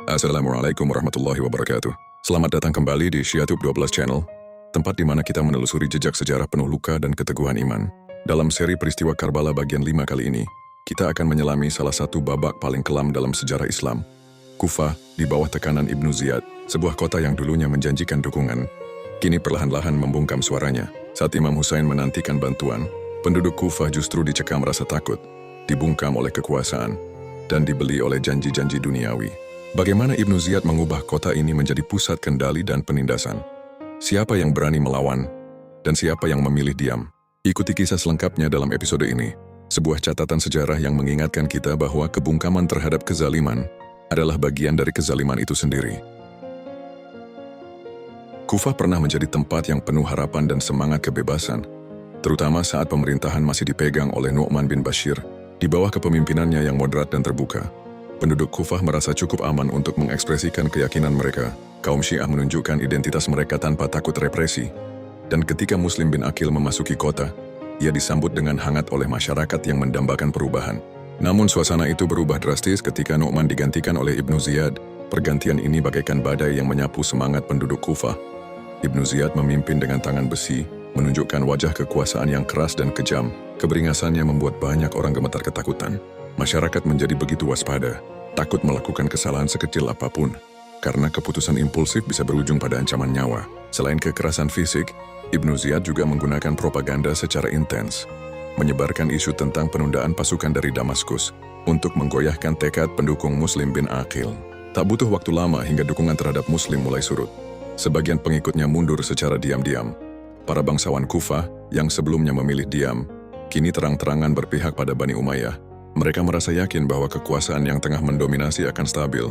Assalamualaikum warahmatullahi wabarakatuh. Selamat datang kembali di Syiatub 12 Channel, tempat di mana kita menelusuri jejak sejarah penuh luka dan keteguhan iman. Dalam seri peristiwa Karbala bagian 5 kali ini, kita akan menyelami salah satu babak paling kelam dalam sejarah Islam. Kufah, di bawah tekanan Ibnu Ziyad, sebuah kota yang dulunya menjanjikan dukungan, kini perlahan-lahan membungkam suaranya. Saat Imam Husain menantikan bantuan, penduduk Kufah justru dicekam rasa takut, dibungkam oleh kekuasaan, dan dibeli oleh janji-janji duniawi. Bagaimana Ibnu Ziyad mengubah kota ini menjadi pusat kendali dan penindasan? Siapa yang berani melawan? Dan siapa yang memilih diam? Ikuti kisah selengkapnya dalam episode ini. Sebuah catatan sejarah yang mengingatkan kita bahwa kebungkaman terhadap kezaliman adalah bagian dari kezaliman itu sendiri. Kufah pernah menjadi tempat yang penuh harapan dan semangat kebebasan, terutama saat pemerintahan masih dipegang oleh Nu'man bin Bashir, di bawah kepemimpinannya yang moderat dan terbuka. Penduduk Kufah merasa cukup aman untuk mengekspresikan keyakinan mereka. Kaum Syiah menunjukkan identitas mereka tanpa takut represi. Dan ketika Muslim bin Aqil memasuki kota, ia disambut dengan hangat oleh masyarakat yang mendambakan perubahan. Namun suasana itu berubah drastis ketika Nu'man digantikan oleh Ibnu Ziyad. Pergantian ini bagaikan badai yang menyapu semangat penduduk Kufah. Ibnu Ziyad memimpin dengan tangan besi, menunjukkan wajah kekuasaan yang keras dan kejam. Keberingasannya membuat banyak orang gemetar ketakutan. Masyarakat menjadi begitu waspada, takut melakukan kesalahan sekecil apapun, karena keputusan impulsif bisa berujung pada ancaman nyawa. Selain kekerasan fisik, Ibnu Ziyad juga menggunakan propaganda secara intens, menyebarkan isu tentang penundaan pasukan dari Damaskus untuk menggoyahkan tekad pendukung Muslim bin Aqil. Tak butuh waktu lama hingga dukungan terhadap Muslim mulai surut. Sebagian pengikutnya mundur secara diam-diam. Para bangsawan Kufah yang sebelumnya memilih diam, kini terang-terangan berpihak pada Bani Umayyah. Mereka merasa yakin bahwa kekuasaan yang tengah mendominasi akan stabil,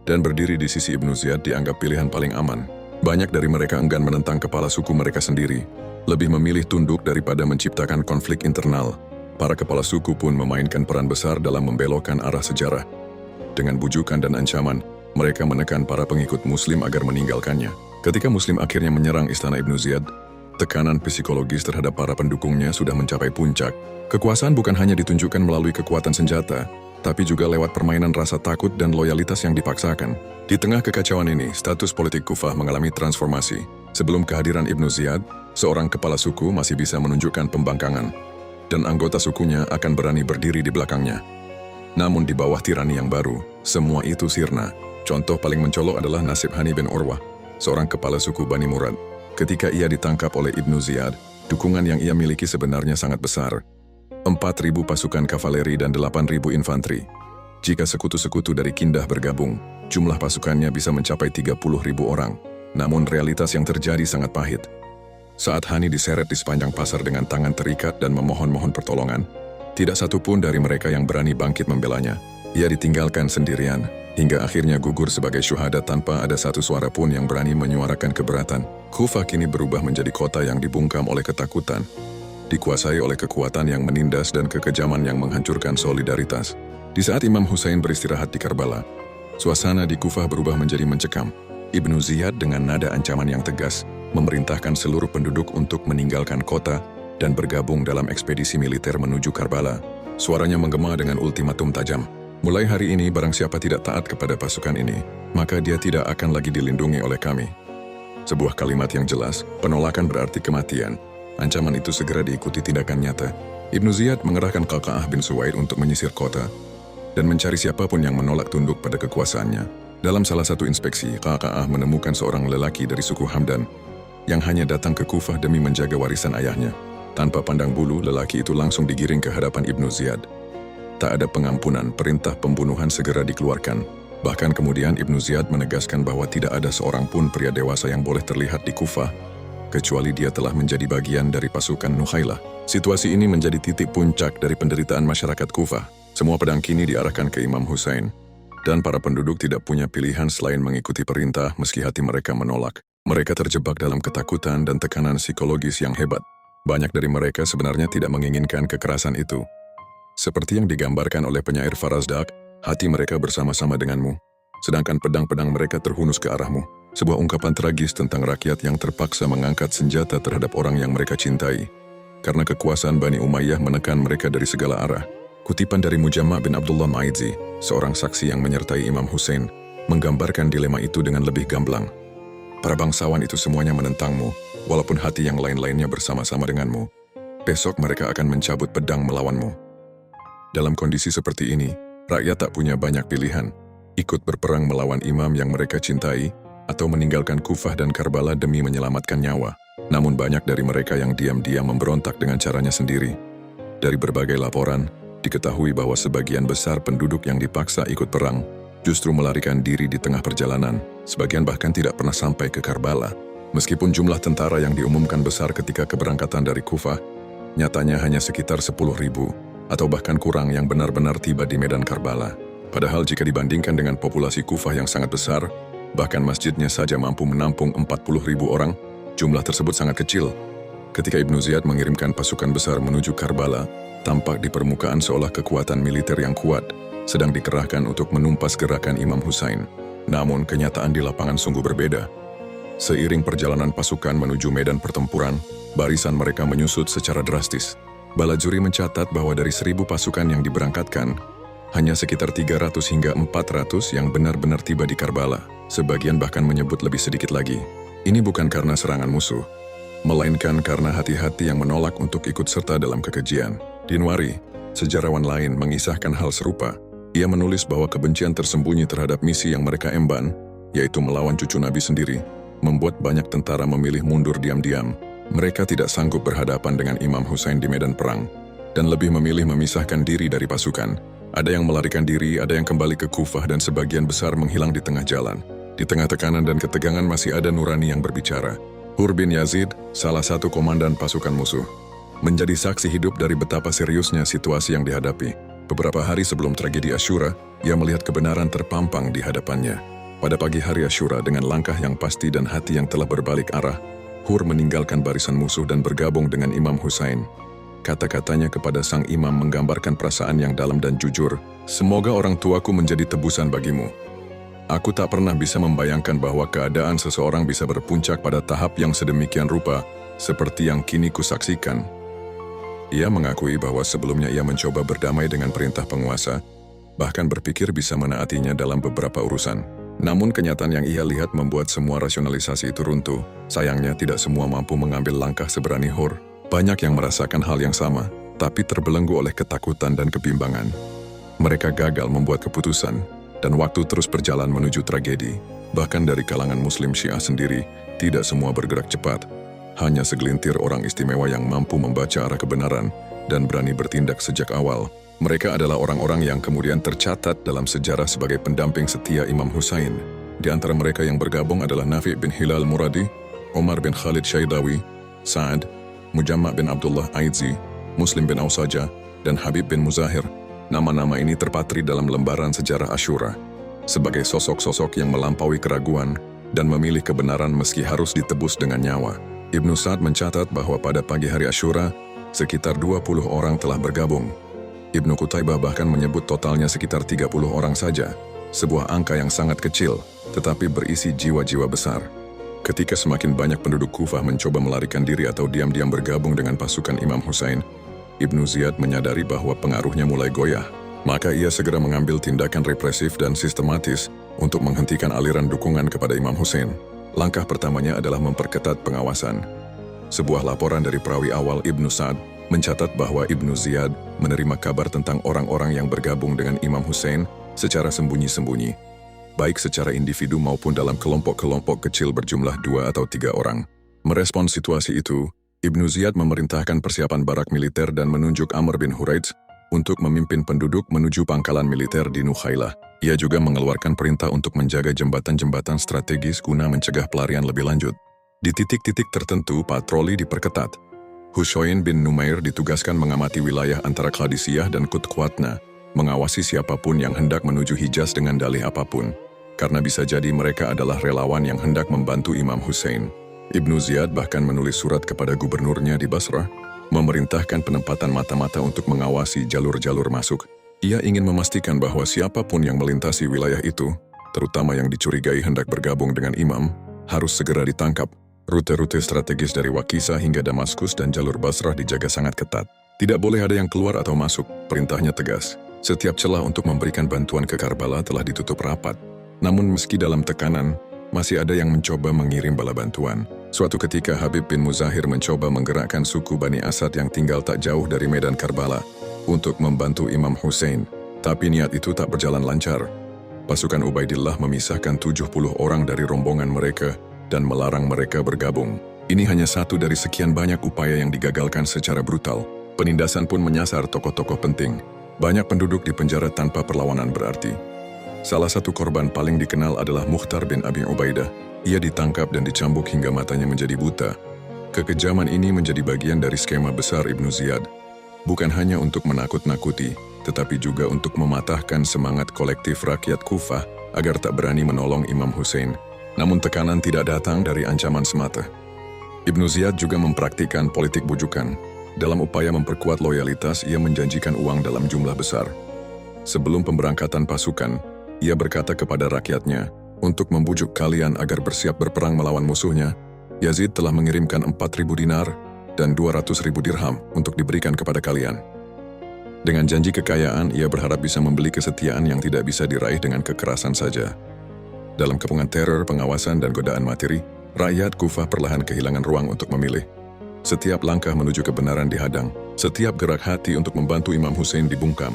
dan berdiri di sisi Ibnu Ziyad dianggap pilihan paling aman. Banyak dari mereka enggan menentang kepala suku mereka sendiri, lebih memilih tunduk daripada menciptakan konflik internal. Para kepala suku pun memainkan peran besar dalam membelokkan arah sejarah. Dengan bujukan dan ancaman, mereka menekan para pengikut Muslim agar meninggalkannya. Ketika Muslim akhirnya menyerang istana Ibnu Ziyad, tekanan psikologis terhadap para pendukungnya sudah mencapai puncak. Kekuasaan bukan hanya ditunjukkan melalui kekuatan senjata, tapi juga lewat permainan rasa takut dan loyalitas yang dipaksakan. Di tengah kekacauan ini, status politik Kufah mengalami transformasi. Sebelum kehadiran Ibnu Ziyad, seorang kepala suku masih bisa menunjukkan pembangkangan, dan anggota sukunya akan berani berdiri di belakangnya. Namun di bawah tirani yang baru, semua itu sirna. Contoh paling mencolok adalah nasib Hani bin Urwah, seorang kepala suku Bani Murad. Ketika ia ditangkap oleh Ibnu Ziyad, dukungan yang ia miliki sebenarnya sangat besar. 4.000 pasukan kavaleri dan 8.000 infanteri. Jika sekutu-sekutu dari Kindah bergabung, jumlah pasukannya bisa mencapai 30.000 orang. Namun realitas yang terjadi sangat pahit. Saat Hani diseret di sepanjang pasar dengan tangan terikat dan memohon-mohon pertolongan, tidak satu pun dari mereka yang berani bangkit membelanya. Ia ditinggalkan sendirian, hingga akhirnya gugur sebagai syuhada tanpa ada satu suara pun yang berani menyuarakan keberatan. Kufah kini berubah menjadi kota yang dibungkam oleh ketakutan, dikuasai oleh kekuatan yang menindas dan kekejaman yang menghancurkan solidaritas. Di saat Imam Husain beristirahat di Karbala, suasana di Kufah berubah menjadi mencekam. Ibnu Ziyad dengan nada ancaman yang tegas, memerintahkan seluruh penduduk untuk meninggalkan kota dan bergabung dalam ekspedisi militer menuju Karbala. Suaranya menggema dengan ultimatum tajam. Mulai hari ini barang siapa tidak taat kepada pasukan ini, maka dia tidak akan lagi dilindungi oleh kami. Sebuah kalimat yang jelas, penolakan berarti kematian. Ancaman itu segera diikuti tindakan nyata. Ibnu Ziyad mengerahkan Qaqa'ah bin Suwaid untuk menyisir kota dan mencari siapapun yang menolak tunduk pada kekuasaannya. Dalam salah satu inspeksi, Qaqa'ah menemukan seorang lelaki dari suku Hamdan yang hanya datang ke Kufah demi menjaga warisan ayahnya. Tanpa pandang bulu, lelaki itu langsung digiring ke hadapan Ibnu Ziyad. Tak ada pengampunan, perintah pembunuhan segera dikeluarkan. Bahkan kemudian Ibnu Ziyad menegaskan bahwa tidak ada seorang pun pria dewasa yang boleh terlihat di Kufah, kecuali dia telah menjadi bagian dari pasukan Nukhailah. Situasi ini menjadi titik puncak dari penderitaan masyarakat Kufah. Semua pedang kini diarahkan ke Imam Husain, dan para penduduk tidak punya pilihan selain mengikuti perintah meski hati mereka menolak. Mereka terjebak dalam ketakutan dan tekanan psikologis yang hebat. Banyak dari mereka sebenarnya tidak menginginkan kekerasan itu. Seperti yang digambarkan oleh penyair Farazdak, hati mereka bersama-sama denganmu, sedangkan pedang-pedang mereka terhunus ke arahmu. Sebuah ungkapan tragis tentang rakyat yang terpaksa mengangkat senjata terhadap orang yang mereka cintai, karena kekuasaan Bani Umayyah menekan mereka dari segala arah. Kutipan dari Mujamma' bin Abdullah Ma'idzi, seorang saksi yang menyertai Imam Husain, menggambarkan dilema itu dengan lebih gamblang. Para bangsawan itu semuanya menentangmu, walaupun hati yang lain-lainnya bersama-sama denganmu. Besok mereka akan mencabut pedang melawanmu. Dalam kondisi seperti ini, rakyat tak punya banyak pilihan. Ikut berperang melawan imam yang mereka cintai, atau meninggalkan Kufah dan Karbala demi menyelamatkan nyawa. Namun banyak dari mereka yang diam-diam memberontak dengan caranya sendiri. Dari berbagai laporan, diketahui bahwa sebagian besar penduduk yang dipaksa ikut perang justru melarikan diri di tengah perjalanan. Sebagian bahkan tidak pernah sampai ke Karbala. Meskipun jumlah tentara yang diumumkan besar ketika keberangkatan dari Kufah, nyatanya hanya sekitar 10.000 atau bahkan kurang yang benar-benar tiba di medan Karbala. Padahal jika dibandingkan dengan populasi Kufah yang sangat besar, bahkan masjidnya saja mampu menampung 40.000 orang, jumlah tersebut sangat kecil. Ketika Ibnu Ziyad mengirimkan pasukan besar menuju Karbala, tampak di permukaan seolah kekuatan militer yang kuat sedang dikerahkan untuk menumpas gerakan Imam Husain. Namun kenyataan di lapangan sungguh berbeda. Seiring perjalanan pasukan menuju medan pertempuran, barisan mereka menyusut secara drastis. Balajuri mencatat bahwa dari 1.000 pasukan yang diberangkatkan, hanya sekitar 300 hingga 400 yang benar-benar tiba di Karbala. Sebagian bahkan menyebut lebih sedikit lagi. Ini bukan karena serangan musuh, melainkan karena hati-hati yang menolak untuk ikut serta dalam kekejian. Dinwari, sejarawan lain, mengisahkan hal serupa. Ia menulis bahwa kebencian tersembunyi terhadap misi yang mereka emban, yaitu melawan cucu Nabi sendiri, membuat banyak tentara memilih mundur diam-diam. Mereka tidak sanggup berhadapan dengan Imam Husain di medan perang, dan lebih memilih memisahkan diri dari pasukan. Ada yang melarikan diri, ada yang kembali ke Kufah, dan sebagian besar menghilang di tengah jalan. Di tengah tekanan dan ketegangan masih ada nurani yang berbicara. Hur bin Yazid, salah satu komandan pasukan musuh, menjadi saksi hidup dari betapa seriusnya situasi yang dihadapi. Beberapa hari sebelum tragedi Asyura, ia melihat kebenaran terpampang di hadapannya. Pada pagi hari Asyura, dengan langkah yang pasti dan hati yang telah berbalik arah, Hur meninggalkan barisan musuh dan bergabung dengan Imam Husain. Kata-katanya kepada sang imam menggambarkan perasaan yang dalam dan jujur. Semoga orang tuaku menjadi tebusan bagimu. Aku tak pernah bisa membayangkan bahwa keadaan seseorang bisa berpuncak pada tahap yang sedemikian rupa, seperti yang kini kusaksikan. Ia mengakui bahwa sebelumnya ia mencoba berdamai dengan perintah penguasa, bahkan berpikir bisa menaatinya dalam beberapa urusan. Namun kenyataan yang ia lihat membuat semua rasionalisasi itu runtuh. Sayangnya tidak semua mampu mengambil langkah seberani Hur. Banyak yang merasakan hal yang sama, tapi terbelenggu oleh ketakutan dan kebimbangan. Mereka gagal membuat keputusan, dan waktu terus berjalan menuju tragedi. Bahkan dari kalangan Muslim Syiah sendiri, tidak semua bergerak cepat. Hanya segelintir orang istimewa yang mampu membaca arah kebenaran dan berani bertindak sejak awal. Mereka adalah orang-orang yang kemudian tercatat dalam sejarah sebagai pendamping setia Imam Husain. Di antara mereka yang bergabung adalah Nafi' bin Hilal Muradi, Omar bin Khalid Syaidawi, Sa'ad, Mujamma' bin Abdullah Aidzi, Muslim bin Ausaja, dan Habib bin Muzahir. Nama-nama ini terpatri dalam lembaran sejarah Asyura sebagai sosok-sosok yang melampaui keraguan dan memilih kebenaran meski harus ditebus dengan nyawa. Ibnu Sa'd mencatat bahwa pada pagi hari Asyura, sekitar 20 orang telah bergabung. Ibnu Qutaibah bahkan menyebut totalnya sekitar 30 orang saja, sebuah angka yang sangat kecil, tetapi berisi jiwa-jiwa besar. Ketika semakin banyak penduduk Kufah mencoba melarikan diri atau diam-diam bergabung dengan pasukan Imam Husain, Ibnu Ziyad menyadari bahwa pengaruhnya mulai goyah. Maka ia segera mengambil tindakan represif dan sistematis untuk menghentikan aliran dukungan kepada Imam Husain. Langkah pertamanya adalah memperketat pengawasan. Sebuah laporan dari perawi awal Ibnu Sa'd mencatat bahwa Ibnu Ziyad menerima kabar tentang orang-orang yang bergabung dengan Imam Husain secara sembunyi-sembunyi, baik secara individu maupun dalam kelompok-kelompok kecil berjumlah 2 atau 3 orang. Merespons situasi itu, Ibnu Ziyad memerintahkan persiapan barak militer dan menunjuk Amr bin Huraidz untuk memimpin penduduk menuju pangkalan militer di Nukhailah. Ia juga mengeluarkan perintah untuk menjaga jembatan-jembatan strategis guna mencegah pelarian lebih lanjut. Di titik-titik tertentu, patroli diperketat. Husain bin Numair ditugaskan mengamati wilayah antara Qadisiyah dan Qutqwatna, mengawasi siapapun yang hendak menuju Hijaz dengan dalih apapun, karena bisa jadi mereka adalah relawan yang hendak membantu Imam Husain. Ibnu Ziyad bahkan menulis surat kepada gubernurnya di Basrah, memerintahkan penempatan mata-mata untuk mengawasi jalur-jalur masuk. Ia ingin memastikan bahwa siapapun yang melintasi wilayah itu, terutama yang dicurigai hendak bergabung dengan imam, harus segera ditangkap. Rute-rute strategis dari Waqisah hingga Damaskus dan jalur Basrah dijaga sangat ketat. Tidak boleh ada yang keluar atau masuk, perintahnya tegas. Setiap celah untuk memberikan bantuan ke Karbala telah ditutup rapat. Namun meski dalam tekanan, masih ada yang mencoba mengirim bala bantuan. Suatu ketika Habib bin Muzahir mencoba menggerakkan suku Bani Asad yang tinggal tak jauh dari medan Karbala untuk membantu Imam Hussein. Tapi niat itu tak berjalan lancar. Pasukan Ubaidillah memisahkan 70 orang dari rombongan mereka dan melarang mereka bergabung. Ini hanya satu dari sekian banyak upaya yang digagalkan secara brutal. Penindasan pun menyasar tokoh-tokoh penting. Banyak penduduk dipenjara tanpa perlawanan berarti. Salah satu korban paling dikenal adalah Mukhtar bin Abi Ubaidah. Ia ditangkap dan dicambuk hingga matanya menjadi buta. Kekejaman ini menjadi bagian dari skema besar Ibnu Ziyad. Bukan hanya untuk menakut-nakuti, tetapi juga untuk mematahkan semangat kolektif rakyat Kufah agar tak berani menolong Imam Hussein. Namun tekanan tidak datang dari ancaman semata. Ibnu Ziyad juga mempraktikkan politik bujukan. Dalam upaya memperkuat loyalitas, ia menjanjikan uang dalam jumlah besar. Sebelum pemberangkatan pasukan, ia berkata kepada rakyatnya, untuk membujuk kalian agar bersiap berperang melawan musuhnya, Yazid telah mengirimkan 4.000 dinar dan 200.000 dirham untuk diberikan kepada kalian. Dengan janji kekayaan, ia berharap bisa membeli kesetiaan yang tidak bisa diraih dengan kekerasan saja. Dalam kepungan teror, pengawasan, dan godaan materi, rakyat Kufah perlahan kehilangan ruang untuk memilih. Setiap langkah menuju kebenaran dihadang, setiap gerak hati untuk membantu Imam Hussein dibungkam.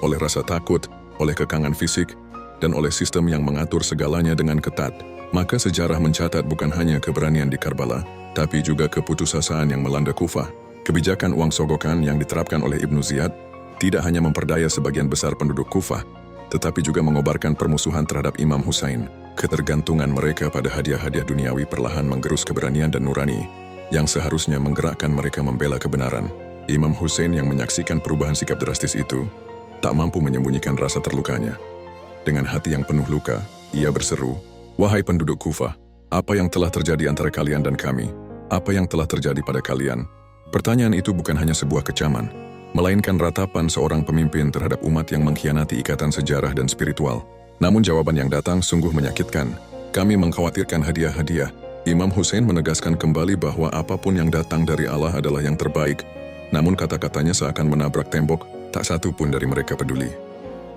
Oleh rasa takut, oleh kekangan fisik, dan oleh sistem yang mengatur segalanya dengan ketat, maka sejarah mencatat bukan hanya keberanian di Karbala, tapi juga keputusasaan yang melanda Kufah. Kebijakan uang sogokan yang diterapkan oleh Ibnu Ziyad tidak hanya memperdaya sebagian besar penduduk Kufah, tetapi juga mengobarkan permusuhan terhadap Imam Hussein. Ketergantungan mereka pada hadiah-hadiah duniawi perlahan menggerus keberanian dan nurani, yang seharusnya menggerakkan mereka membela kebenaran. Imam Hussein yang menyaksikan perubahan sikap drastis itu, tak mampu menyembunyikan rasa terlukanya. Dengan hati yang penuh luka, ia berseru, "Wahai penduduk Kufah, apa yang telah terjadi antara kalian dan kami? Apa yang telah terjadi pada kalian?" Pertanyaan itu bukan hanya sebuah kecaman, melainkan ratapan seorang pemimpin terhadap umat yang mengkhianati ikatan sejarah dan spiritual. Namun jawaban yang datang sungguh menyakitkan. "Kami mengkhawatirkan hadiah-hadiah." Imam Hussein menegaskan kembali bahwa apapun yang datang dari Allah adalah yang terbaik. Namun kata-katanya seakan menabrak tembok, tak satu pun dari mereka peduli.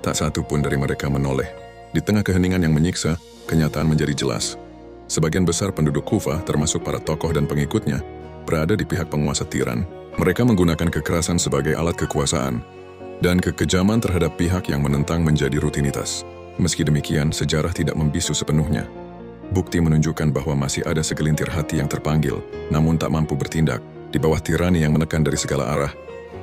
Tak satu pun dari mereka menoleh. Di tengah keheningan yang menyiksa, kenyataan menjadi jelas. Sebagian besar penduduk Kufah, termasuk para tokoh dan pengikutnya, berada di pihak penguasa tiran. Mereka menggunakan kekerasan sebagai alat kekuasaan, dan kekejaman terhadap pihak yang menentang menjadi rutinitas. Meski demikian, sejarah tidak membisu sepenuhnya. Bukti menunjukkan bahwa masih ada segelintir hati yang terpanggil, namun tak mampu bertindak, di bawah tirani yang menekan dari segala arah.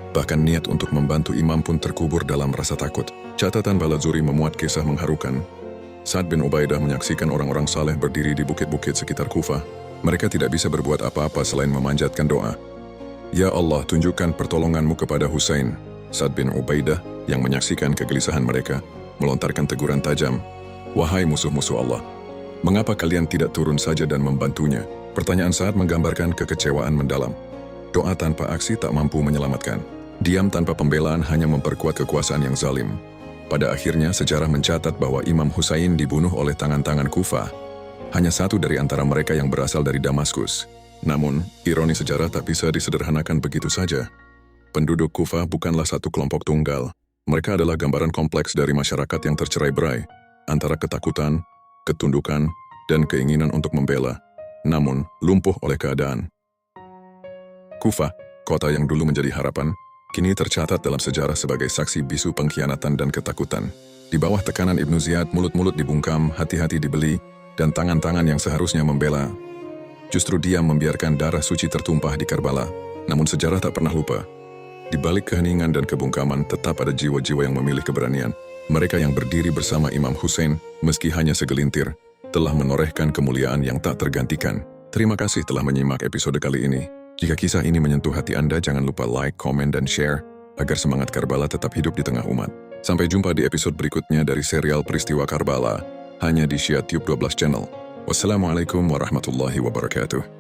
Bahkan niat untuk membantu imam pun terkubur dalam rasa takut. Catatan Balazuri memuat kisah mengharukan. Sa'ad bin Ubaidah menyaksikan orang-orang saleh berdiri di bukit-bukit sekitar Kufah. Mereka tidak bisa berbuat apa-apa selain memanjatkan doa. "Ya Allah, tunjukkan pertolonganmu kepada Hussein." Sa'ad bin Ubaidah yang menyaksikan kegelisahan mereka, melontarkan teguran tajam. "Wahai musuh-musuh Allah, mengapa kalian tidak turun saja dan membantunya?" Pertanyaan Sa'ad menggambarkan kekecewaan mendalam. Doa tanpa aksi tak mampu menyelamatkan. Diam tanpa pembelaan hanya memperkuat kekuasaan yang zalim. Pada akhirnya, sejarah mencatat bahwa Imam Hussein dibunuh oleh tangan-tangan Kufah. Hanya satu dari antara mereka yang berasal dari Damaskus. Namun, ironi sejarah tak bisa disederhanakan begitu saja. Penduduk Kufah bukanlah satu kelompok tunggal. Mereka adalah gambaran kompleks dari masyarakat yang tercerai-berai, antara ketakutan, ketundukan, dan keinginan untuk membela, namun lumpuh oleh keadaan. Kufah, kota yang dulu menjadi harapan, kini tercatat dalam sejarah sebagai saksi bisu pengkhianatan dan ketakutan. Di bawah tekanan Ibnu Ziyad, mulut-mulut dibungkam, hati-hati dibeli, dan tangan-tangan yang seharusnya membela, justru diam membiarkan darah suci tertumpah di Karbala. Namun sejarah tak pernah lupa. Di balik keheningan dan kebungkaman, tetap ada jiwa-jiwa yang memilih keberanian. Mereka yang berdiri bersama Imam Hussein, meski hanya segelintir, telah menorehkan kemuliaan yang tak tergantikan. Terima kasih telah menyimak episode kali ini. Jika kisah ini menyentuh hati Anda, jangan lupa like, komen, dan share, agar semangat Karbala tetap hidup di tengah umat. Sampai jumpa di episode berikutnya dari serial Peristiwa Karbala, hanya di Syiatube 12 Channel. Wassalamualaikum warahmatullahi wabarakatuh.